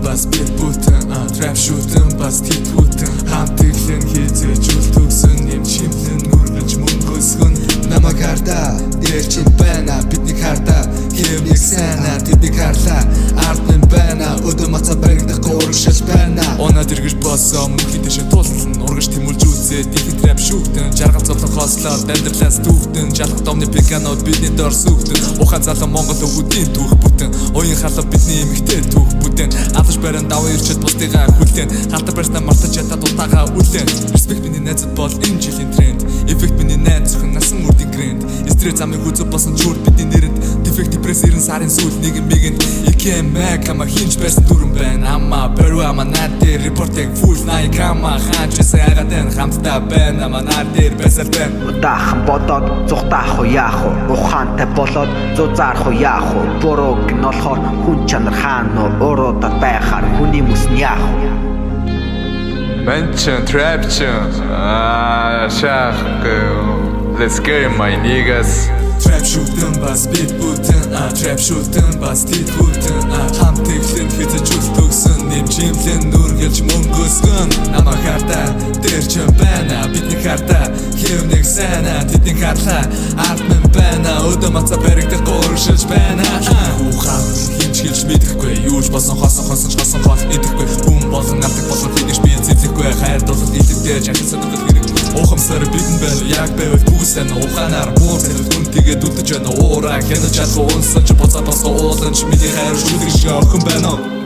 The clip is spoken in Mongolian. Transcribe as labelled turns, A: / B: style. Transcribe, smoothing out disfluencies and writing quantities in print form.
A: бас бит бүтэн trap шүтэн бас тит бүтэн хамтыглан хийзэж үл төгсөн юм чимлэн нүргэлж мөнгөсгөн намайг хардаа дээр чинь байна бидний хардаа хэмнэг сайна тэднийг харлаа ард минь байна өдөө мацаа баригдахгүй урагшиж байна оноо дэргэж босоо мөнхий дэшээ тулсан урагш тэмүүлж үзээ дихи trap шүтэн жаргал зовлон хослоо дандрлаас түүхтэн жалах домны пиканод бидний дор сүхтэн ухаан залан монгол өвгүүдийн түүх бүтэн оюун халав бидний эмэгтэй түүх бүтэн алж баран даваа ирчэд бусдыгаа хүлээн халтар барьснаа мартаж ятад утаагаа үлээн респект миний найзад бол энэ жилийн тренд эффект миний найз зөвхөн насан үрдийн грэнд стресс замыг үзэг босон чүр бидний нэрэнд дефект депресс 90 сарын сүүл нэг мигэнд икэмэг ама хинж байсан дүрэн байна ама бэрүү ама надэ репортыг фул най кама хаач сайгадан хамтдаа байна ама надэр бэсэл байна
B: удаахан бодоод зүхтаах уу яах уу ухаантай болоод зузаарах уу яах уу бурууг нь олохоор хүн чанар хаана уу уруудад байхаар хүний мөс нь яах уу
C: Mention, traption, shaq, let's get my niggas.
A: Trap шүтэн бас бит бүтэн trap шүтэн бас тит бүтэн хамтыглан хийзэж үл төгсөн нэм чимлэн нүргэлж мөнгөсгөн намайг хардаа дээр чинь байна бидний хардаа хэмнэг сайна тэднийг харлаа ард минь байна өдөө мацаа баригдахгүй урагшиж байна ухаан хинч хэлж мэдэхгүй юуж босон хосон гол идэхгүй хүн болон алдаг болон тэгэж би зэвлэхгүй хайр дулал идэвдээ жахин сонирхол хэрэггүй ухамсар бидэн байна яг байвал бүгсэн ухаанаар муу зэрэг хүн тэгээд үлдэж байна уураа хянаж чадах унсан ч боцоо босоо уулан ч миний хайр шүлгэж охин байна